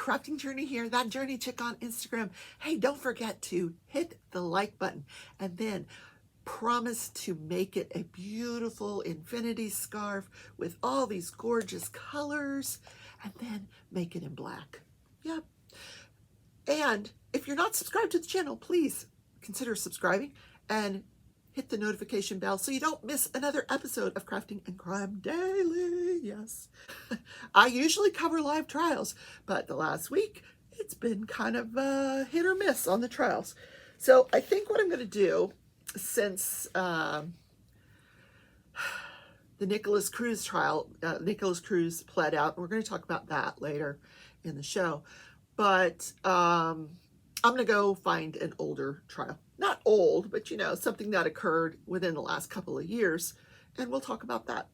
crafting journey here, that journey chick on Instagram. Hey, don't forget to hit the like button and then promise to make it a beautiful infinity scarf with all these gorgeous colors, and then make it in black. Yep. And if you're not subscribed to the channel, please consider subscribing and hit the notification bell so you don't miss another episode of Crafting and Crime Daily. Yes. I usually cover live trials, but the last week it's been kind of hit or miss on the trials. So I think what I'm going to do, since the Nicholas Cruz trial, Nicholas Cruz pled out, and we're going to talk about that later in the show, but I'm going to go find an older trial. Not old, but you know, something that occurred within the last couple of years, and we'll talk about that.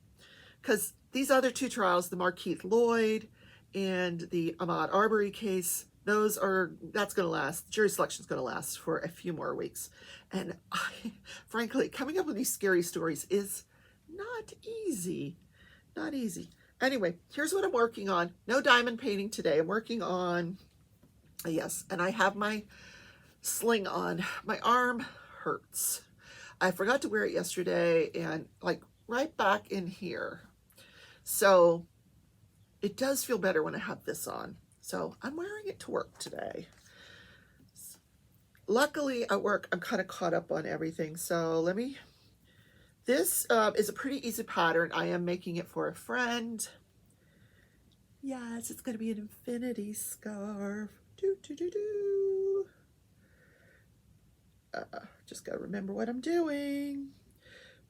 Because these other two trials, the Markeith Lloyd and the Ahmaud Arbery case, that's going to last, jury selection is going to last for a few more weeks. And frankly, coming up with these scary stories is not easy. Not easy. Anyway, here's what I'm working on. No diamond painting today. I'm working on, yes, and I have my sling on. My arm hurts. I forgot to wear it yesterday, and like right back in here. So it does feel better when I have this on. So I'm wearing it to work today. Luckily at work, I'm kind of caught up on everything. So this is a pretty easy pattern. I am making it for a friend. Yes, it's going to be an infinity scarf. Just got to remember what I'm doing.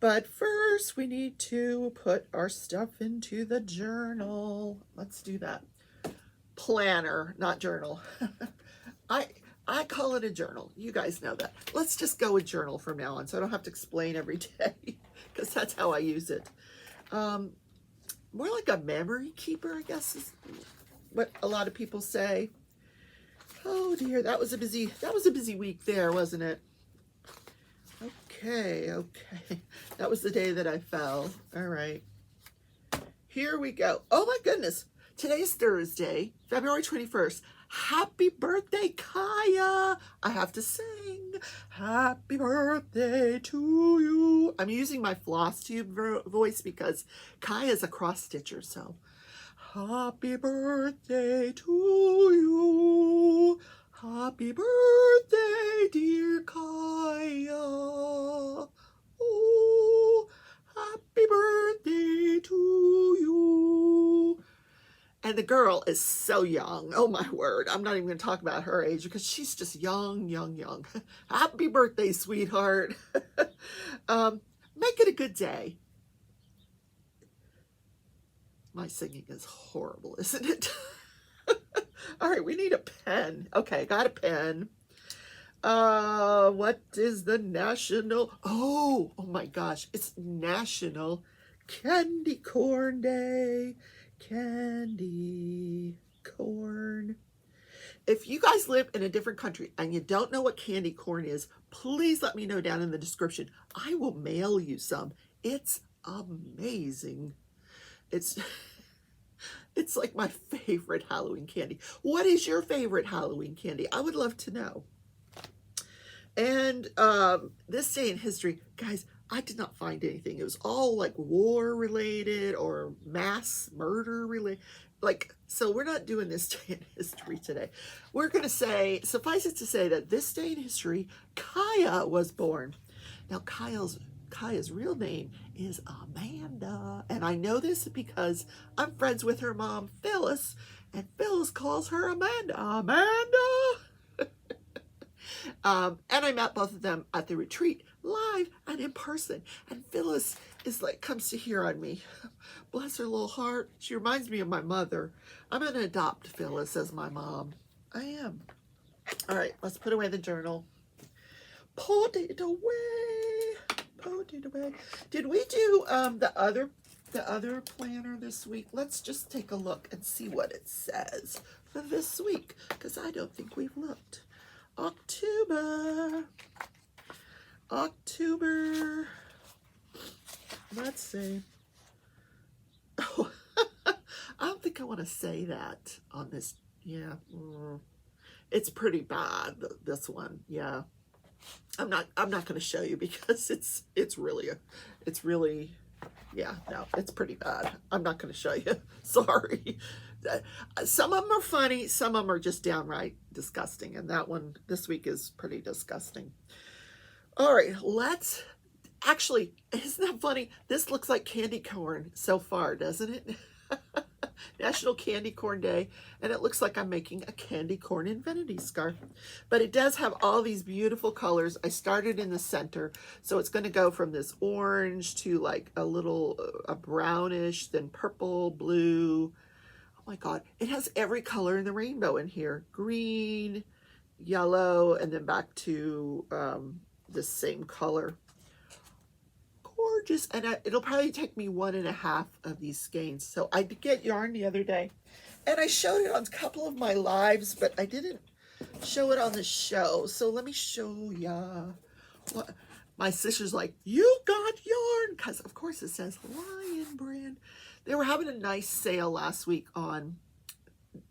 But first, we need to put our stuff into the journal. Let's do that. Planner, not journal. I call it a journal. You guys know that. Let's just go with journal from now on, so I don't have to explain every day, because that's how I use it. More like a memory keeper, I guess, is what a lot of people say. Oh dear, that was a busy week there, wasn't it? Okay. That was the day that I fell. All right. Here we go. Oh my goodness. Today's Thursday, February 21st. Happy birthday, Kaya. I have to sing. Happy birthday to you. I'm using my floss tube voice because Kaya's a cross stitcher, so. Happy birthday to you. Happy birthday, dear Kaya. Oh, happy birthday to you. And the girl is so young. Oh my word. I'm not even going to talk about her age because she's just young. Happy birthday, sweetheart. Make it a good day. My singing is horrible, isn't it? All right, we need a pen. Okay, got a pen. What is the national? Oh my gosh, it's National Candy Corn Day. Candy corn. If you guys live in a different country and you don't know what candy corn is, please let me know down in the description. I will mail you some. It's amazing. It's like my favorite Halloween candy. What is your favorite Halloween candy? I would love to know. And this day in history, guys, I did not find anything. It was all like war related or mass murder related. Like, so we're not doing this day in history today. We're going to say, suffice it to say that this day in history, Kaya was born. Now, Kaya's real name is Amanda. And I know this because I'm friends with her mom, Phyllis, and Phyllis calls her Amanda. Amanda! And I met both of them at the retreat, live and in person. And Phyllis is like, comes to hear on me. Bless her little heart. She reminds me of my mother. I'm going to adopt Phyllis as my mom. I am. All right, let's put away the journal. Put it away. Put it away. Did we do the other planner this week? Let's just take a look and see what it says for this week, because I don't think we've looked. October. Let's see. Oh, I don't think I want to say that on this Yeah, it's pretty bad, this one. Yeah, I'm not going to show you because it's really, yeah, no, it's pretty bad. I'm not going to show you. Sorry. Some of them are funny, some of them are just downright disgusting, and that one this week is pretty disgusting. All right, let's actually, isn't that funny? This looks like candy corn so far, doesn't it? National Candy Corn Day, and it looks like I'm making a candy corn infinity scarf. But it does have all these beautiful colors. I started in the center, so it's going to go from this orange to like a little a brownish, then purple, blue. Oh my God, it has every color in the rainbow in here. Green, yellow, and then back to the same color. Gorgeous. And it'll probably take me 1.5 of these skeins. So I did get yarn the other day, and I showed it on a couple of my lives, but I didn't show it on the show. So let me show ya. What my sister's like, you got yarn, because of course it says Lion Brand. They were having a nice sale last week on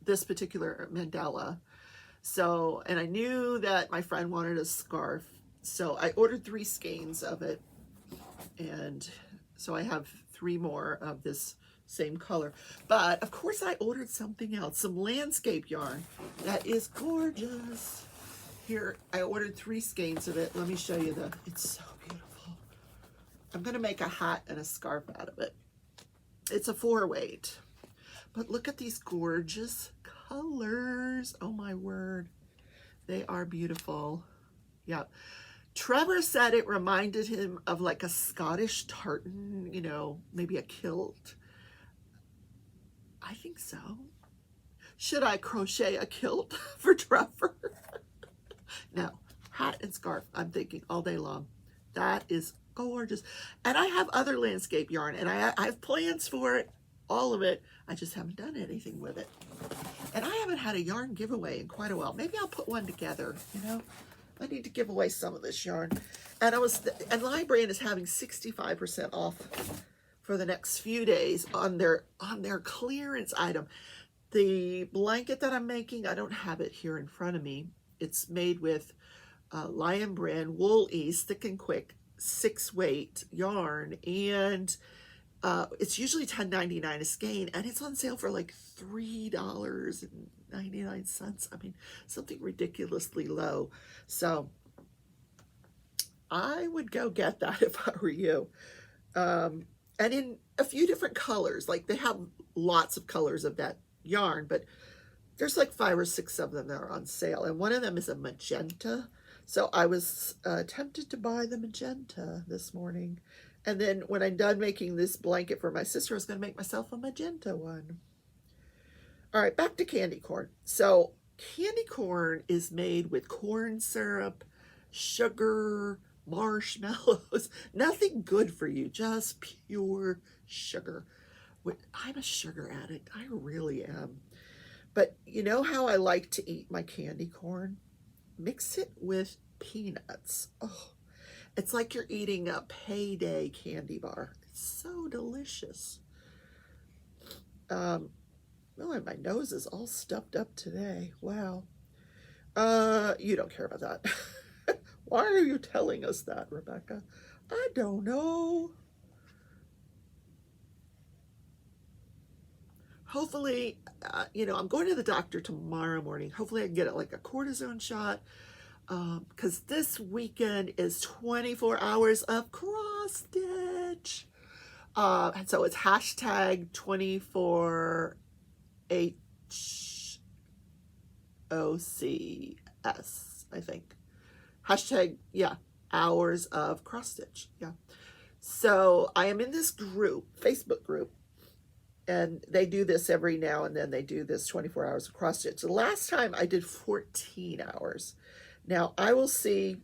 this particular mandala. So, and I knew that my friend wanted a scarf, so I ordered 3 skeins of it. And so I have 3 more of this same color. But of course I ordered something else, some landscape yarn that is gorgeous. Here, I ordered 3 skeins of it. Let me show you it's so beautiful. I'm gonna make a hat and a scarf out of it. It's a 4-weight. But look at these gorgeous colors. Oh my word. They are beautiful. Yeah. Trevor said it reminded him of like a Scottish tartan, you know, maybe a kilt. I think so. Should I crochet a kilt for Trevor? No, hat and scarf, I'm thinking all day long. That is gorgeous. And I have other landscape yarn, and I have plans for it, all of it. I just haven't done anything with it. And I haven't had a yarn giveaway in quite a while. Maybe I'll put one together, you know. I need to give away some of this yarn. And and Lion Brand is having 65% off for the next few days on their clearance item. The blanket that I'm making, I don't have it here in front of me. It's made with Lion Brand Wool Ease Thick and Quick 6-weight yarn, and it's usually $10.99 a skein, and it's on sale for like $3.99. I mean, something ridiculously low. So I would go get that if I were you. And in a few different colors. Like, they have lots of colors of that yarn, but there's like 5 or 6 of them that are on sale, and one of them is a magenta. So I was tempted to buy the magenta this morning. And then when I'm done making this blanket for my sister, I was going to make myself a magenta one. All right, back to candy corn. So candy corn is made with corn syrup, sugar, marshmallows. Nothing good for you, just pure sugar. I'm a sugar addict. I really am. But you know how I like to eat my candy corn? Mix it with peanuts. Oh, it's like you're eating a payday candy bar. It's so delicious. Oh, and my nose is all stuffed up today. Wow. You don't care about that. Why are you telling us that, Rebecca? I don't know. Hopefully, you know, I'm going to the doctor tomorrow morning. Hopefully I can get like a cortisone shot, because this weekend is 24 hours of cross stitch. And so it's hashtag 24 HOCS, I think. Hashtag, yeah, hours of cross stitch. Yeah. So I am in this group, Facebook group, and they do this every now and then. They do this 24 hours of cross stitch. The last time I did 14 hours. Now I will see,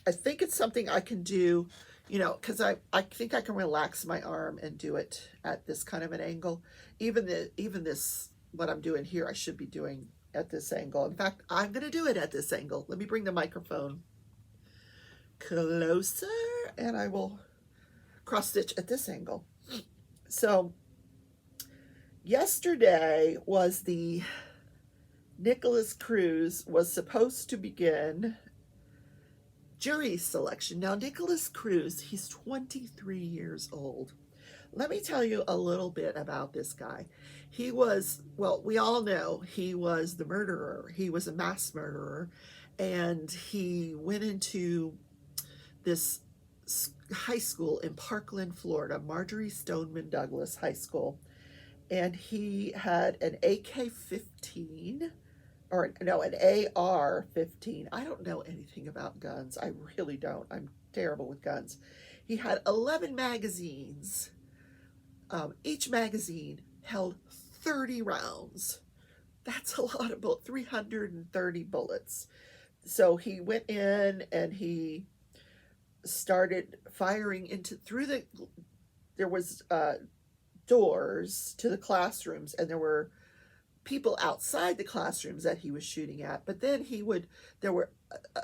I think it's something I can do, you know, because I think I can relax my arm and do it at this kind of an angle. Even this, what I'm doing here, I should be doing at this angle. In fact, I'm going to do it at this angle. Let me bring the microphone closer, and I will cross stitch at this angle. So yesterday was the Nicholas Cruz was supposed to begin jury selection. Now, Nicholas Cruz, he's 23 years old. Let me tell you a little bit about this guy. He was, well, we all know he was the murderer. He was a mass murderer, and he went into this high school in Parkland, Florida, Marjorie Stoneman Douglas High School, and he had an AK-15, or no, an AR-15. I don't know anything about guns. I really don't. I'm terrible with guns. He had 11 magazines. Each magazine held 30 rounds. That's a lot of bullets, 330 bullets. So he went in and he started firing there was doors to the classrooms, and there were people outside the classrooms that he was shooting at. But then there were,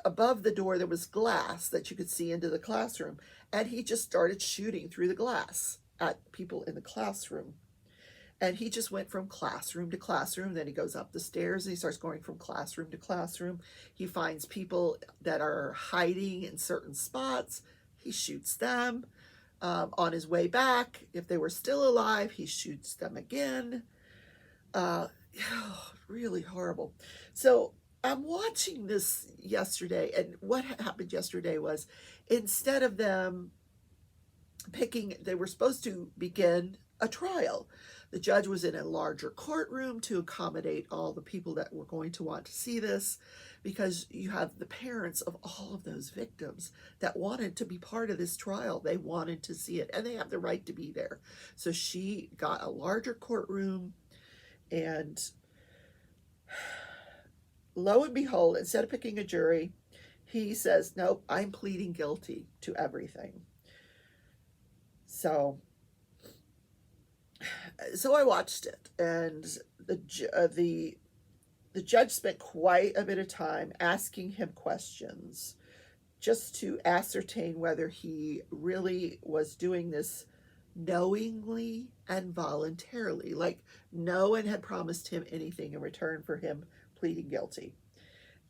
above the door, there was glass that you could see into the classroom, and he just started shooting through the glass at people in the classroom. And he just went from classroom to classroom. Then he goes up the stairs and he starts going from classroom to classroom. He finds people that are hiding in certain spots. He shoots them. On his way back, if they were still alive, he shoots them again. Really horrible. So I'm watching this yesterday, and what happened yesterday was, instead of them they were supposed to begin a trial. The judge was in a larger courtroom to accommodate all the people that were going to want to see this, because you have the parents of all of those victims that wanted to be part of this trial. They wanted to see it, and they have the right to be there. So she got a larger courtroom, and lo and behold, instead of picking a jury, he says, nope, I'm pleading guilty to everything. So I watched it, and the judge spent quite a bit of time asking him questions just to ascertain whether he really was doing this knowingly and voluntarily. Like, no one had promised him anything in return for him pleading guilty.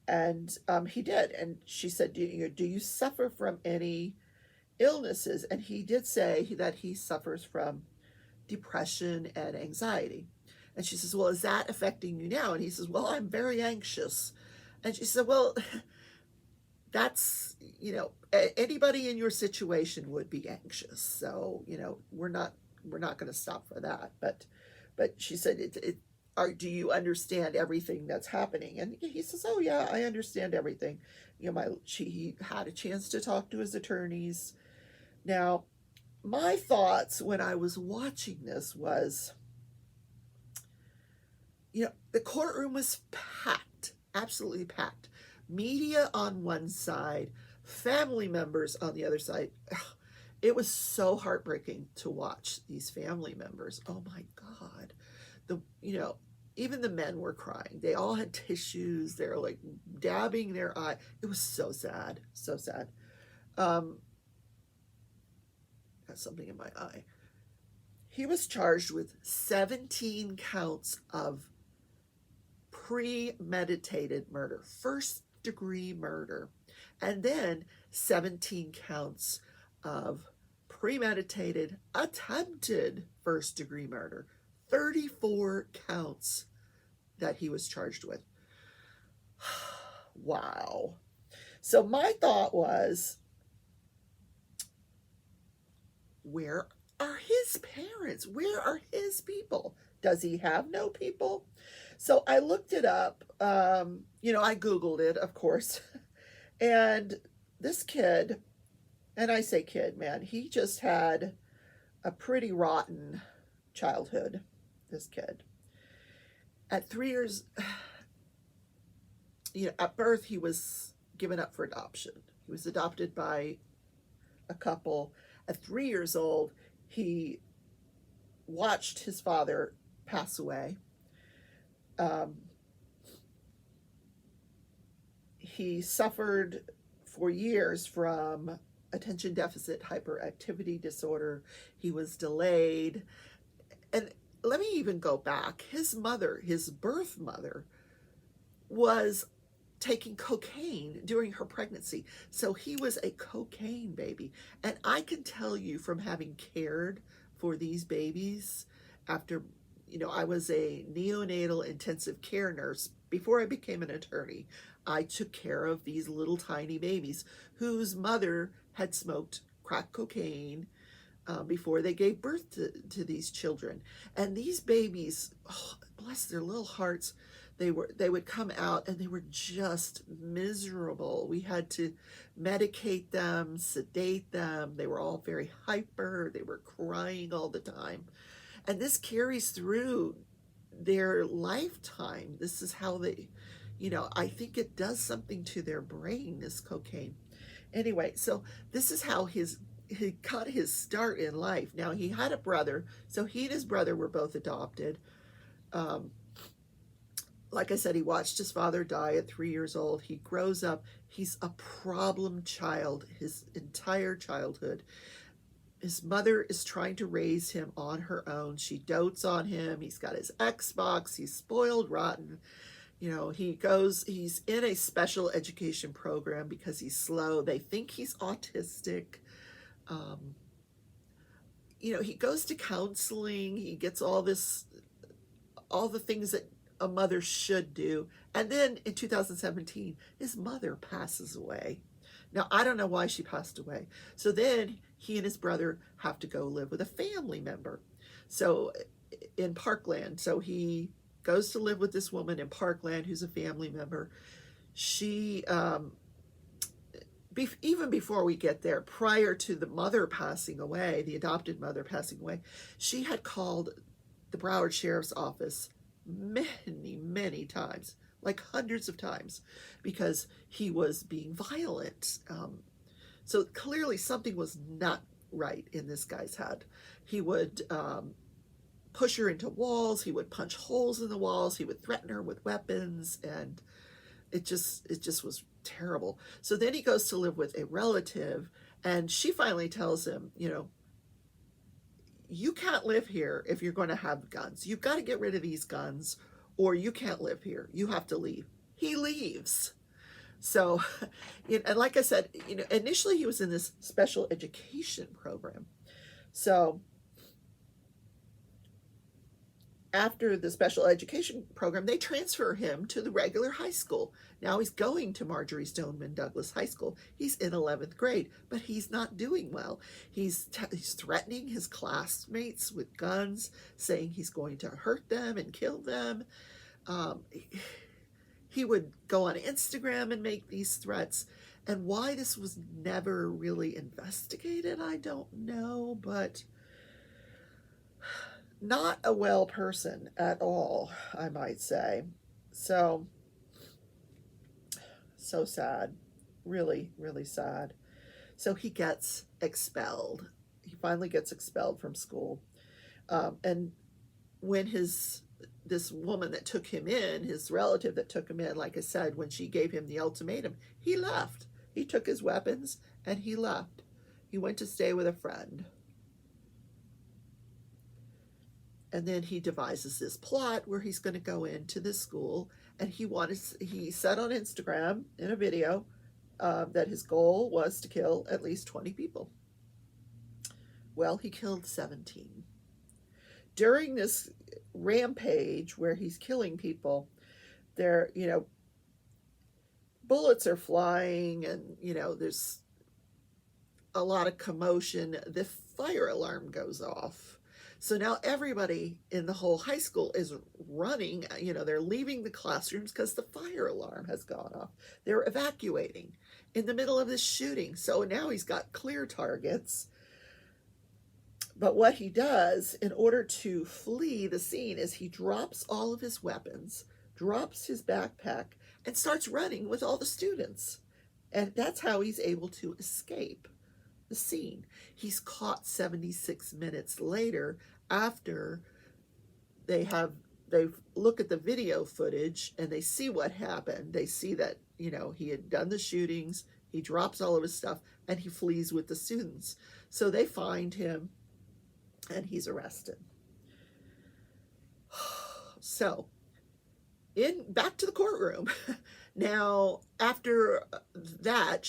And he did. And she said, do you suffer from any illnesses? And he did say that he suffers from depression and anxiety. And she says, well, is that affecting you now? And he says, well, I'm very anxious. And she said, well, that's, anybody in your situation would be anxious. So, we're not going to stop for that. But she said, do you understand everything that's happening? And he says, oh yeah, I understand everything. He had a chance to talk to his attorneys. Now, my thoughts when I was watching this was, the courtroom was packed, absolutely packed. Media on one side, family members on the other side. It was so heartbreaking to watch these family members. Oh my God. Even the men were crying. They all had tissues. They're like dabbing their eye. It was so sad, so sad. Got something in my eye. He was charged with 17 counts of premeditated murder, first-degree murder, and then 17 counts of premeditated attempted first-degree murder. 34 counts that he was charged with. Wow. So my thought was, where are his parents? Where are his people? Does he have no people? So I looked it up. I Googled it, of course. And this kid, and I say kid, man, he just had a pretty rotten childhood, this kid. At 3 years, at birth, he was given up for adoption. He was adopted by a couple. At 3 years old, he watched his father pass away. He suffered for years from attention deficit hyperactivity disorder. He was delayed. And let me even go back. His mother, his birth mother, was taking cocaine during her pregnancy. So he was a cocaine baby. And I can tell you from having cared for these babies after, I was a neonatal intensive care nurse before I became an attorney. I took care of these little tiny babies whose mother had smoked crack cocaine before they gave birth to these children. And these babies, oh, bless their little hearts, they would come out and they were just miserable. We had to medicate them, sedate them. They were all very hyper. They were crying all the time. And this carries through their lifetime. This is how they, I think it does something to their brain, this cocaine. Anyway, so this is how he got his start in life. Now, he had a brother, so he and his brother were both adopted. Like I said, he watched his father die at 3 years old. He grows up. He's a problem child his entire childhood. His mother is trying to raise him on her own. She dotes on him. He's got his Xbox. He's spoiled rotten. He's in a special education program because he's slow. They think he's autistic. He goes to counseling. He gets all the things that a mother should do. And then in 2017, his mother passes away. Now, I don't know why she passed away. So then he and his brother have to go live with a family member. So in Parkland, so he goes to live with this woman in Parkland who's a family member. She, even before we get there, prior to the mother passing away, the adopted mother passing away, she had called the Broward Sheriff's Office many, many times, like hundreds of times, because he was being violent. So clearly something was not right in this guy's head. He would push her into walls. He would punch holes in the walls. He would threaten her with weapons, and it just was terrible. So then he goes to live with a relative, and she finally tells him, you can't live here if you're going to have guns. You've got to get rid of these guns, or you can't live here. You have to leave. He leaves. So, and like I said, initially he was in this special education program. So after the special education program, they transfer him to the regular high school. Now he's going to Marjorie Stoneman Douglas High School. He's in 11th grade, but he's not doing well. He's threatening his classmates with guns, saying he's going to hurt them and kill them. He would go on Instagram and make these threats. And why this was never really investigated, I don't know, but not a well person at all, I might say. So sad. Really, really sad. So he gets expelled. He finally gets expelled from school. And when this woman that took him in, his relative that took him in, like I said, when she gave him the ultimatum, he left. He took his weapons and he left. He went to stay with a friend. And then he devises this plot where he's going to go into this school, and he said on Instagram in a video that his goal was to kill at least 20 people. Well, he killed 17. During this rampage where he's killing people, bullets are flying, and, there's a lot of commotion. The fire alarm goes off. So now everybody in the whole high school is running, they're leaving the classrooms because the fire alarm has gone off. They're evacuating in the middle of this shooting. So now he's got clear targets. But what he does in order to flee the scene is he drops all of his weapons, drops his backpack, and starts running with all the students. And that's how he's able to escape the scene. He's caught 76 minutes later after they look at the video footage and they see what happened. They see that, he had done the shootings, he drops all of his stuff, and he flees with the students. So they find him and he's arrested. So back to the courtroom. Now, after that,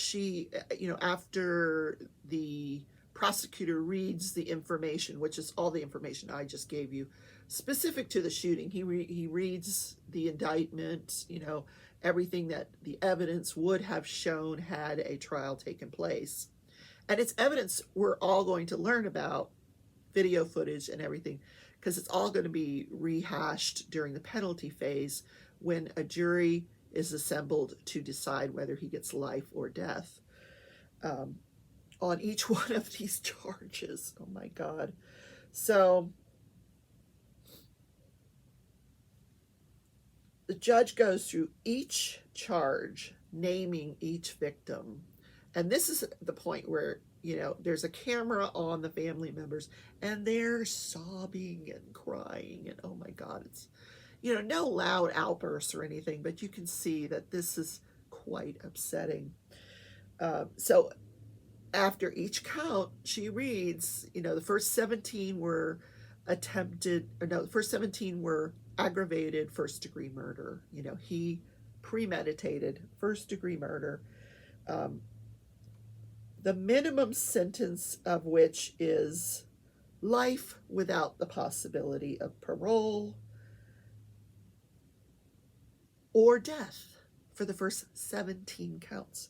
after the prosecutor reads the information, which is all the information I just gave you, specific to the shooting, he reads the indictment, everything that the evidence would have shown had a trial taken place. And it's evidence we're all going to learn about, video footage and everything, because it's all going to be rehashed during the penalty phase when a jury is assembled to decide whether he gets life or death on each one of these charges. Oh my God. So the judge goes through each charge, naming each victim. And this is the point where, there's a camera on the family members and they're sobbing and crying. And oh my God, it's, no loud outbursts or anything, but you can see that this is quite upsetting. So after each count, she reads, the first 17 were the first 17 were aggravated first-degree murder. He premeditated first-degree murder. The minimum sentence of which is life without the possibility of parole or death for the first 17 counts.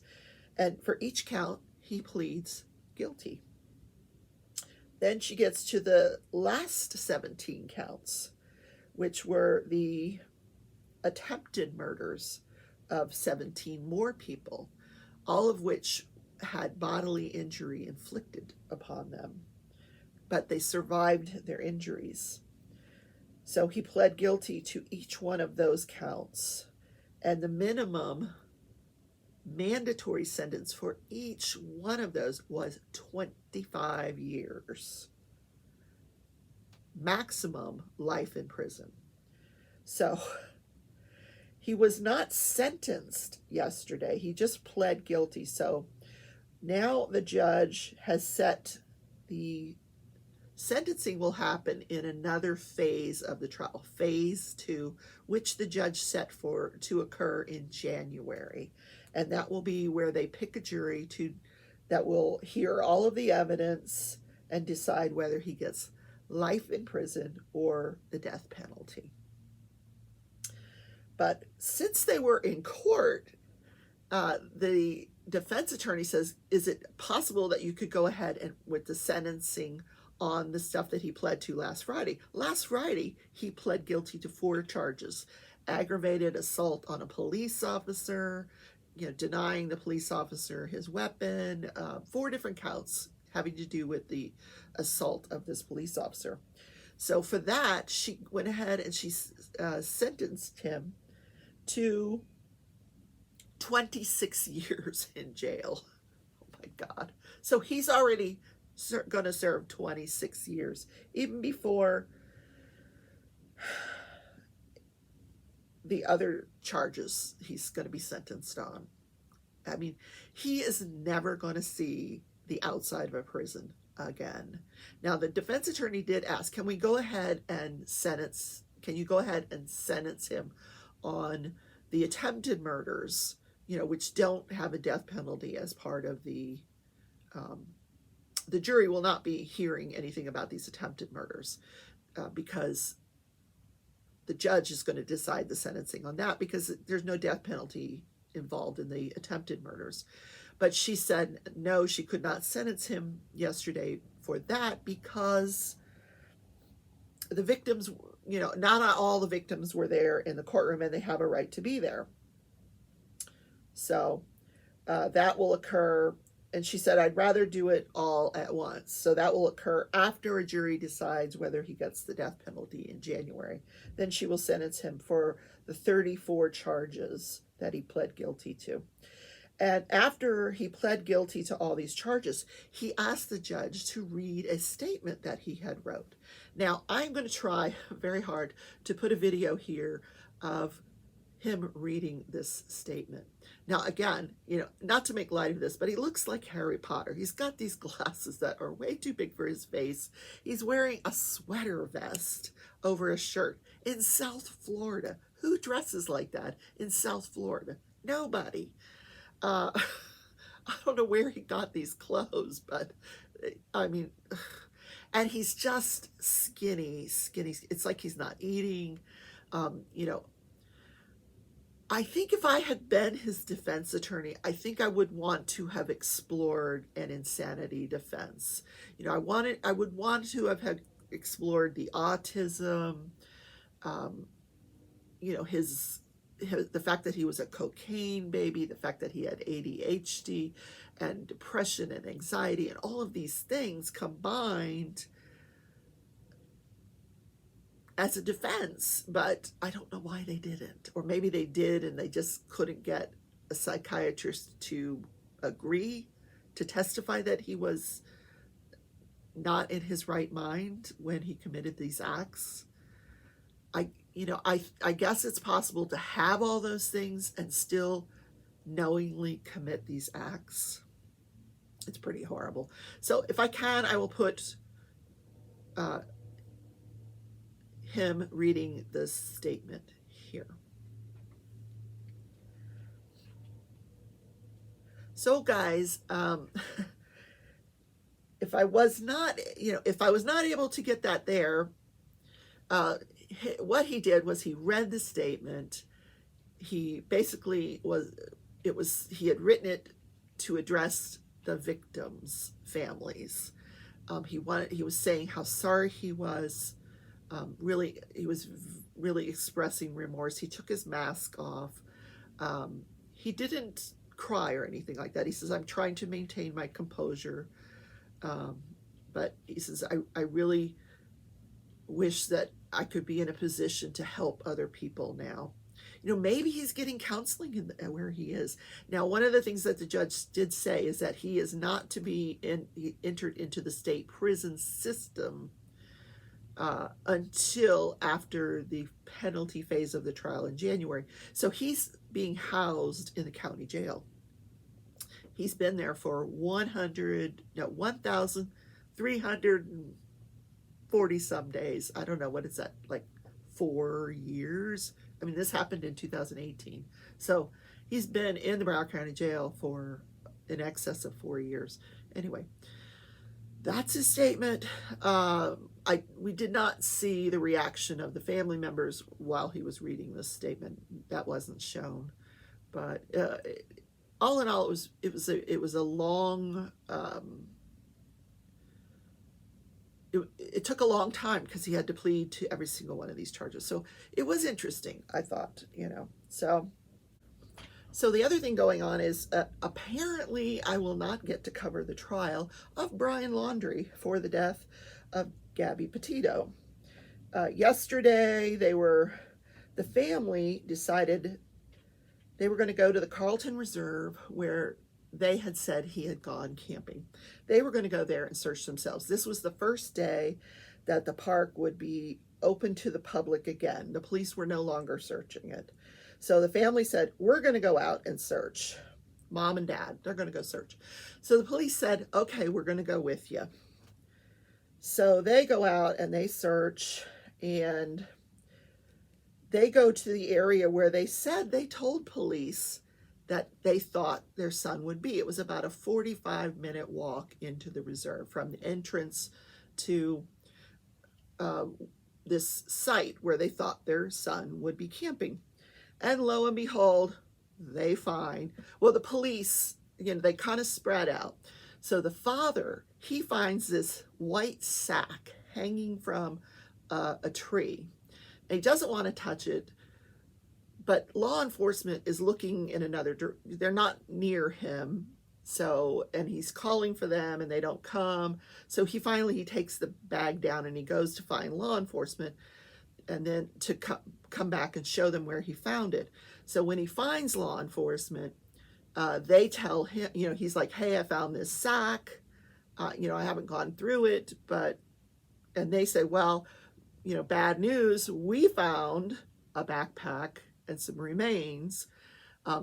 And for each count, he pleads guilty. Then she gets to the last 17 counts, which were the attempted murders of 17 more people, all of which had bodily injury inflicted upon them, but they survived their injuries. So he pled guilty to each one of those counts, and the minimum mandatory sentence for each one of those was 25 years. Maximum life in prison. So he was not sentenced yesterday. He just pled guilty. So now the judge has set the sentencing will happen in another phase of the trial, phase 2, which the judge set to occur in January. And that will be where they pick a jury that will hear all of the evidence and decide whether he gets life in prison or the death penalty. But since they were in court, the defense attorney says, is it possible that you could go ahead and with the sentencing on the stuff that he pled to last Friday? Last Friday, he pled guilty to 4 charges: aggravated assault on a police officer, denying the police officer his weapon, 4 different counts having to do with the assault of this police officer. So for that, she went ahead and she sentenced him to 26 years in jail. Oh my God. So he's already going to serve 26 years, even before the other charges he's going to be sentenced on. I mean, he is never going to see the outside of a prison again. Now, the defense attorney did ask, can you go ahead and sentence him on the attempted murders, which don't have a death penalty as part of the jury will not be hearing anything about these attempted murders because the judge is going to decide the sentencing on that because there's no death penalty involved in the attempted murders. But she said no, she could not sentence him yesterday for that because the victims, not all the victims were there in the courtroom and they have a right to be there. So that will occur. And she said, I'd rather do it all at once. So that will occur after a jury decides whether he gets the death penalty in January. Then she will sentence him for the 34 charges that he pled guilty to. And after he pled guilty to all these charges, he asked the judge to read a statement that he had wrote. Now, I'm going to try very hard to put a video here of him reading this statement. Now, again, not to make light of this, but he looks like Harry Potter. He's got these glasses that are way too big for his face. He's wearing a sweater vest over a shirt in South Florida. Who dresses like that in South Florida? Nobody. I don't know where he got these clothes, but I mean, and he's just skinny. It's like he's not eating. I think if I had been his defense attorney, I think I would want to have explored an insanity defense. I would want to have explored the autism, the fact that he was a cocaine baby, the fact that he had ADHD and depression and anxiety and all of these things combined as a defense, but I don't know why they didn't. Or maybe they did and they just couldn't get a psychiatrist to agree to testify that he was not in his right mind when he committed these acts. I guess it's possible to have all those things and still knowingly commit these acts. It's pretty horrible. So if I can, I will put him reading this statement here. So guys, if I was not able to get that there, what he did was he read the statement. He basically he had written it to address the victims' families. He was saying how sorry he was. He was really expressing remorse. He took his mask off. He didn't cry or anything like that. He says, "I'm trying to maintain my composure." But he says, I really wish that I could be in a position to help other people now. Maybe he's getting counseling where he is. Now, one of the things that the judge did say is that he is not to be entered into the state prison system until after the penalty phase of the trial in January. So he's being housed in the county jail. He's been there for 1,340 some days. I don't know, what is that, like 4 years? I mean, this happened in 2018. So he's been in the Broward County Jail for in excess of 4 years. Anyway, that's his statement. We did not see the reaction of the family members while he was reading this statement. That wasn't shown. But all in all, it was a long. It took a long time because he had to plead to every single one of these charges. So it was interesting, I thought, So the other thing going on is apparently I will not get to cover the trial of Brian Laundrie for the death of Gabby Petito. Yesterday, the family decided they were going to go to the Carlton Reserve where they had said he had gone camping. They were going to go there and search themselves. This was the first day that the park would be open to the public again. The police were no longer searching it. So the family said, we're going to go out and search. Mom and Dad, they're going to go search. So the police said, okay, we're going to go with you. So they go out and they search, and they go to the area where they said they told police that they thought their son would be. It was about a 45-minute walk into the reserve from the entrance to this site where they thought their son would be camping. And lo and behold, they find, the police, they kind of spread out. So the father, he finds this white sack hanging from a tree. And he doesn't want to touch it, but law enforcement is looking in they're not near him. So, and he's calling for them and they don't come. So he takes the bag down and he goes to find law enforcement and then to come back and show them where he found it. So when he finds law enforcement, they tell him, he's like, hey, I found this sack. I haven't gone through it, and they say, well, bad news. We found a backpack and some remains.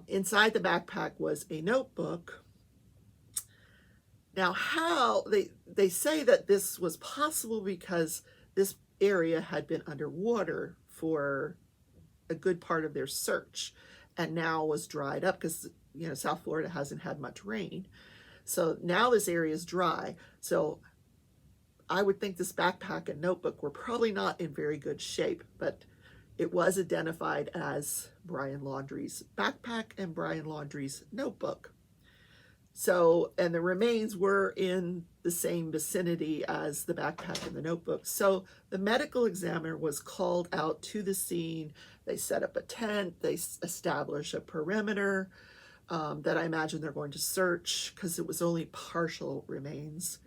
Inside the backpack was a notebook. Now, how they say that this was possible because this area had been underwater for a good part of their search and now was dried up because, you know, South Florida hasn't had much rain. So now this area is dry. So I would think this backpack and notebook were probably not in very good shape, but it was identified as Brian Laundrie's backpack and Brian Laundrie's notebook. So, and the remains were in the same vicinity as the backpack and the notebook. So the medical examiner was called out to the scene. They set up a tent. They established a perimeter that I imagine they're going to search because it was only partial remains.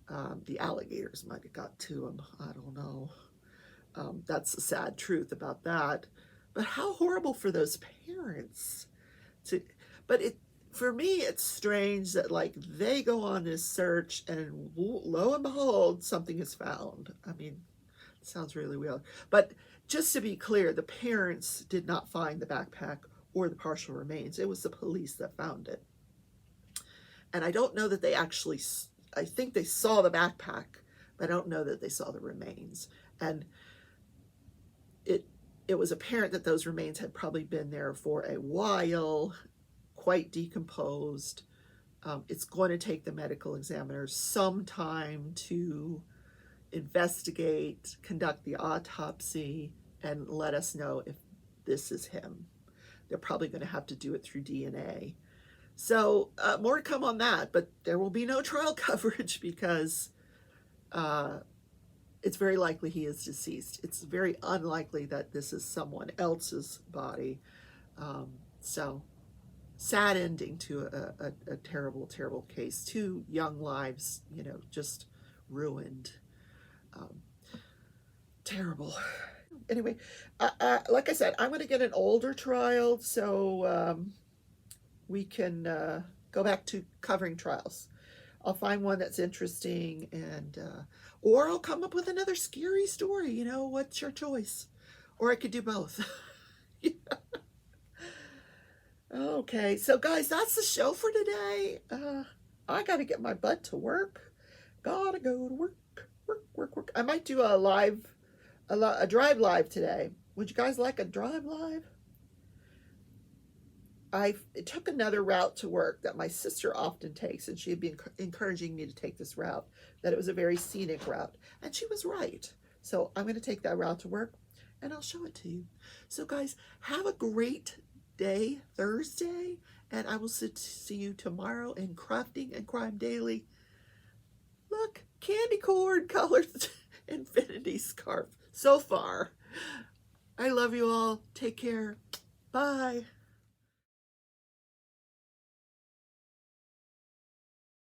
The alligators might have got to them. I don't know. That's the sad truth about that. But how horrible for those parents. For me, it's strange that like they go on this search and lo and behold, something is found. I mean, it sounds really weird. But just to be clear, the parents did not find the backpack or the partial remains. It was the police that found it. And I don't know that they actually, I think they saw the backpack, but I don't know that they saw the remains. And it was apparent that those remains had probably been there for a while, quite decomposed. It's going to take the medical examiner some time to investigate, conduct the autopsy, and let us know if this is him. They're probably going to have to do it through DNA. So more to come on that, but there will be no trial coverage because it's very likely he is deceased. It's very unlikely that this is someone else's body. So sad ending to a terrible, terrible case. 2 young lives, you know, just ruined. Terrible. Anyway, like I said, I'm going to get an older trial so we can go back to covering trials. I'll find one that's interesting, and or I'll come up with another scary story. You know, what's your choice? Or I could do both. Yeah. Okay, so guys, that's the show for today. I got to get my butt to work. Gotta go to work. I might do a drive live today. Would you guys like a drive live? I took another route to work that my sister often takes, and she had been encouraging me to take this route, that it was a very scenic route, and she was right. So I'm going to take that route to work, and I'll show it to you. So guys, have a great day, Thursday, and I will see you tomorrow in Crafting and Crime Daily. Look, candy corn colored infinity scarf so far. I love you all. Take care. Bye.